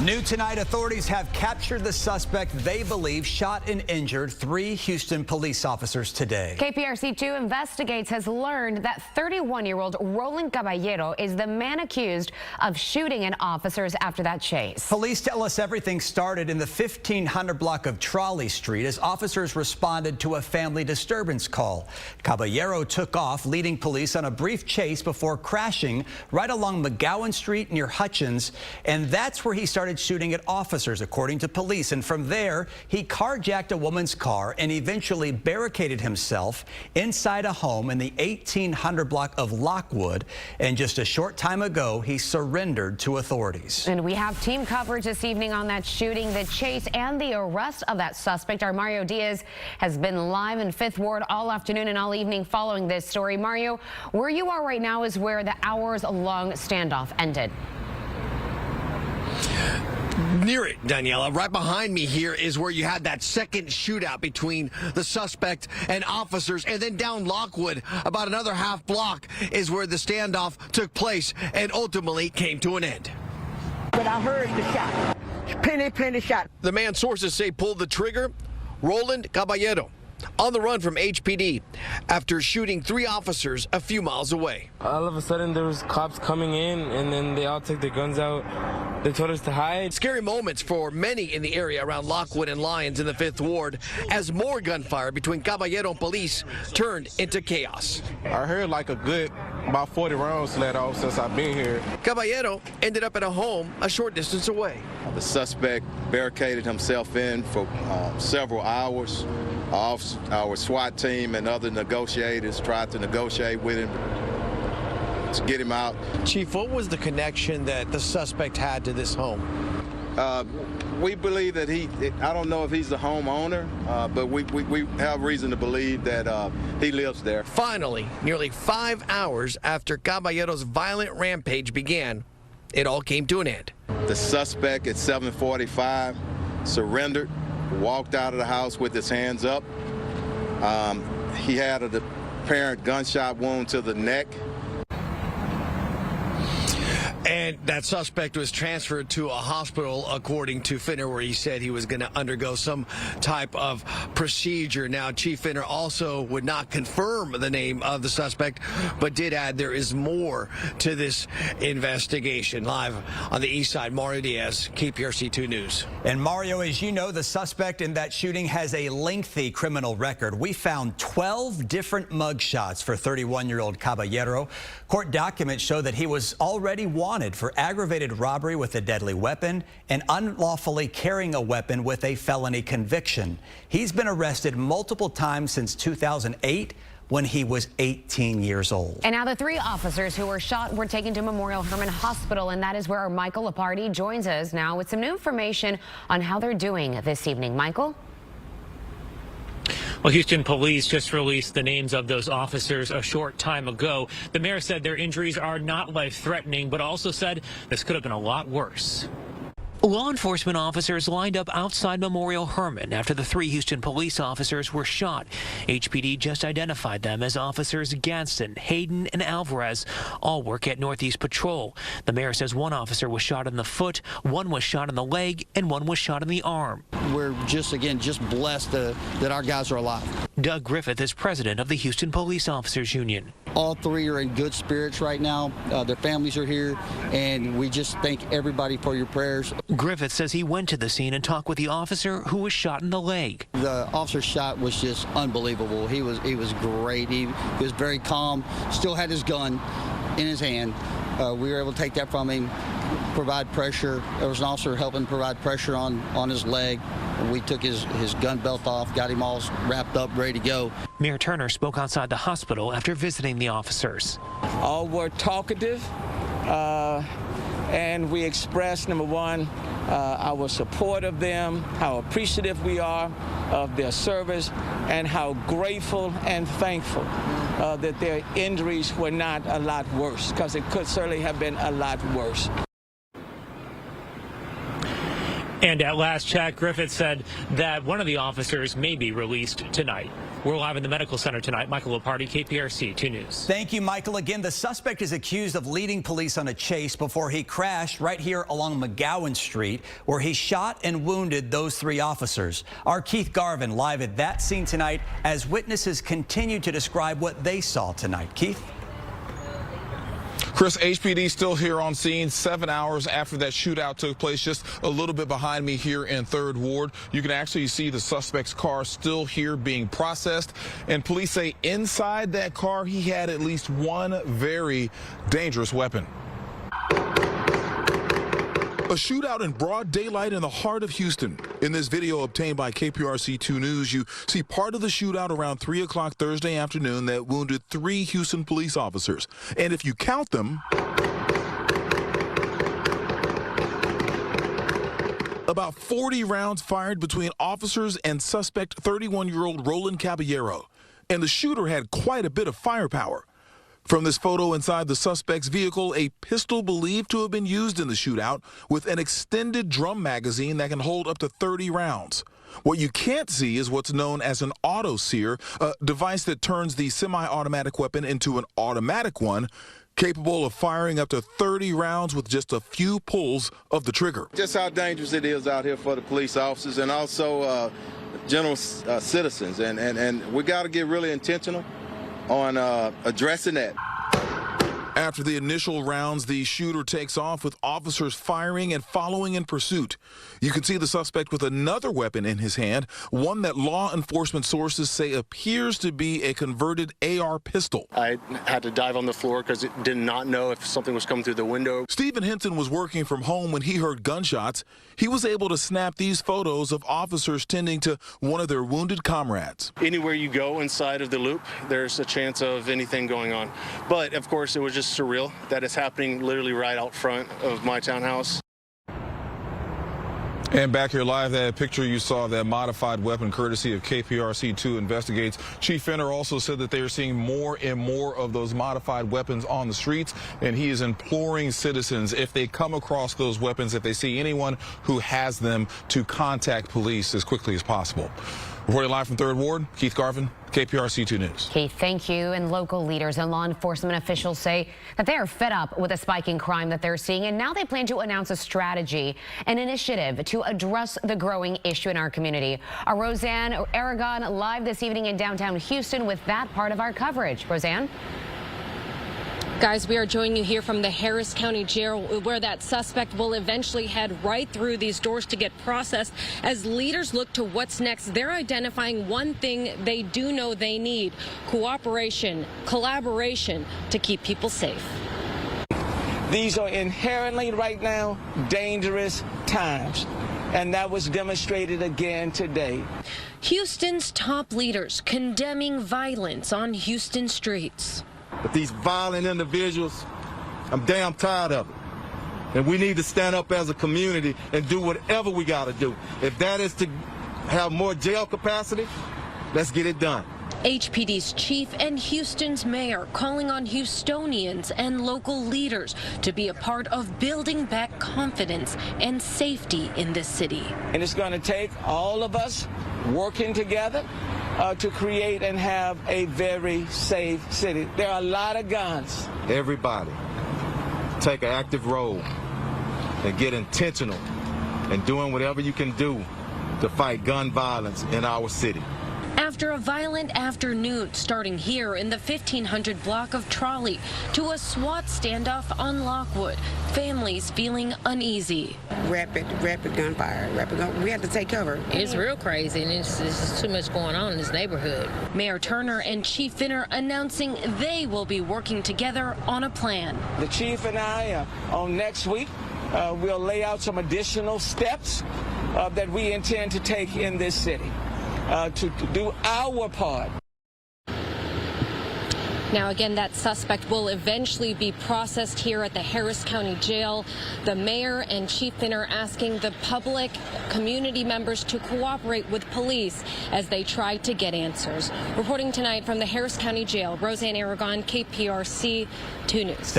New tonight, authorities have captured the suspect they believe shot and injured 3 Houston police officers today. KPRC 2 investigates has learned that 31-year-old Roland Caballero is the man accused of shooting at officers after that chase. Police tell us everything started in the 1500 block of Trolley Street as officers responded to a family disturbance call. Caballero took off, leading police on a brief chase before crashing right along McGowan Street near Hutchins, and that's where he started shooting at officers, according to police. And from there, he carjacked a woman's car and eventually barricaded himself inside a home in the 1800 block of Lockwood. And just a short time ago, he surrendered to authorities. And we have team coverage this evening on that shooting, the chase, and the arrest of that suspect. Our Mario Diaz has been live in 5th Ward all afternoon and all evening following this story. Mario, where you are right now is where the hours-long standoff ended. Near it, Daniela. Right behind me here is where you had that second shootout between the suspect and officers, and then down Lockwood, about another half block, is where the standoff took place and ultimately came to an end. But I heard the shot. Plenty shot. The man sources say pulled the trigger, Roland Caballero, on the run from HPD after shooting 3 officers a few miles away. All of a sudden there was cops coming in, and then they all took their guns out. They told us to hide. Scary moments for many in the area around Lockwood and Lyons in the 5th Ward as more gunfire between Caballero and police turned into chaos. I heard like a good about 40 rounds let off since I've been here. Caballero ended up at a home a short distance away. The suspect barricaded himself in for several hours. Our SWAT team and other negotiators tried to negotiate with him to get him out. Chief, what was the connection that the suspect had to this home? We believe that I don't know if he's the homeowner, but we have reason to believe that he lives there. Finally, nearly 5 hours after Caballero's violent rampage began, it all came to an end. The suspect at 7:45 surrendered, walked out of the house with his hands up. He had an apparent gunshot wound to the neck. And that suspect was transferred to a hospital, according to Finner, where he said he was going to undergo some type of procedure. Now, Chief Finner also would not confirm the name of the suspect, but did add there is more to this investigation. Live on the east side, Mario Diaz, KPRC 2 News. And Mario, as you know, the suspect in that shooting has a lengthy criminal record. We found 12 different mugshots for 31-year-old Caballero. Court documents show that he was already wanted for aggravated robbery with a deadly weapon and unlawfully carrying a weapon with a felony conviction. He's been arrested multiple times since 2008 when he was 18 years old. And now the 3 officers who were shot were taken to Memorial Hermann Hospital, and that is where our Michael Laparty joins us now with some new information on how they're doing this evening. Michael? Well, Houston police just released the names of those officers a short time ago. The mayor said their injuries are not life-threatening, but also said this could have been a lot worse. Law enforcement officers lined up outside Memorial Hermann after the 3 Houston police officers were shot. HPD just identified them as officers Gadsden, Hayden, and Alvarez. All work at Northeast Patrol. The mayor says 1 officer was shot in the foot, 1 was shot in the leg, and 1 was shot in the arm. We're just blessed that our guys are alive. Doug Griffith is president of the Houston Police Officers Union. All 3 are in good spirits right now. Their families are here, and we just thank everybody for your prayers. Griffith says he went to the scene and talked with the officer who was shot in the leg. The officer's shot was just unbelievable. He was great. He was very calm, still had his gun in his hand. We were able to take that from him, provide pressure. There was an officer helping provide pressure on his leg. We took his gun belt off, got him all wrapped up, ready to go. Mayor Turner spoke outside the hospital after visiting the officers. All were talkative, and we expressed, number one, our support of them, how appreciative we are of their service, and how grateful and thankful that their injuries were not a lot worse, because it could certainly have been a lot worse. And at last check, Griffith said that one of the officers may be released tonight. We're live in the medical center tonight. Michael Lopardi, KPRC 2 News. Thank you, Michael. Again, the suspect is accused of leading police on a chase before he crashed right here along McGowan Street, where he shot and wounded those 3 officers. Our Keith Garvin live at that scene tonight as witnesses continue to describe what they saw tonight. Keith? Chris, HPD still here on scene 7 hours after that shootout took place, just a little bit behind me here in 3rd Ward. You can actually see the suspect's car still here being processed, and police say inside that car he had at least one very dangerous weapon. A shootout in broad daylight in the heart of Houston. In this video obtained by KPRC 2 News, you see part of the shootout around 3 o'clock Thursday afternoon that wounded 3 Houston police officers. And if you count them, about 40 rounds fired between officers and suspect 31-year-old Roland Caballero. And the shooter had quite a bit of firepower. From this photo inside the suspect's vehicle, a pistol believed to have been used in the shootout with an extended drum magazine that can hold up to 30 rounds. What you can't see is what's known as an auto sear, a device that turns the semi-automatic weapon into an automatic one, capable of firing up to 30 rounds with just a few pulls of the trigger. Just how dangerous it is out here for the police officers and also general citizens. And we got to get really intentional on addressing that. After the initial rounds, the shooter takes off with officers firing and following in pursuit. You can see the suspect with another weapon in his hand, one that law enforcement sources say appears to be a converted AR pistol. I had to dive on the floor because it did not know if something was coming through the window. Stephen Hinton was working from home when he heard gunshots. He was able to snap these photos of officers tending to one of their wounded comrades. Anywhere you go inside of the loop, there's a chance of anything going on. But, of course, it was just surreal that it's happening literally right out front of my townhouse. And back here live, that picture you saw of that modified weapon courtesy of KPRC 2 Investigates. Chief Fenner also said that they are seeing more and more of those modified weapons on the streets, and he is imploring citizens, if they come across those weapons, if they see anyone who has them, to contact police as quickly as possible. Reporting live from 3rd Ward, Keith Garvin, KPRC 2 News. Keith, thank you. And local leaders and law enforcement officials say that they are fed up with the spike in crime that they're seeing, and now they plan to announce a strategy, an initiative to address the growing issue in our community. Our Roseanne Aragon live this evening in downtown Houston with that part of our coverage. Roseanne? Guys, we are joining you here from the Harris County Jail, where that suspect will eventually head right through these doors to get processed. As leaders look to what's next, they're identifying one thing they do know they need: cooperation, collaboration to keep people safe. These are inherently right now dangerous times, and that was demonstrated again today. Houston's top leaders condemning violence on Houston streets. But these violent individuals, I'm damn tired of it. And we need to stand up as a community and do whatever we got to do. If that is to have more jail capacity, let's get it done. HPD's chief and Houston's mayor calling on Houstonians and local leaders to be a part of building back confidence and safety in this city. And it's going to take all of us working together to create and have a very safe city. There are a lot of guns. Everybody take an active role and get intentional in doing whatever you can do to fight gun violence in our city. After a violent afternoon starting here in the 1500 block of Trolley to a SWAT standoff on Lockwood, families feeling uneasy. Rapid gunfire, we have to take cover. It's real crazy, and it's just too much going on in this neighborhood. Mayor Turner and Chief Fenner announcing they will be working together on a plan. The chief and I, on next week, we'll lay out some additional steps that we intend to take in this city. To do our part. Now, again, that suspect will eventually be processed here at the Harris County Jail. The mayor and Chief Fenner asking the public, community members to cooperate with police as they try to get answers. Reporting tonight from the Harris County Jail, Roseanne Aragon, KPRC 2 News.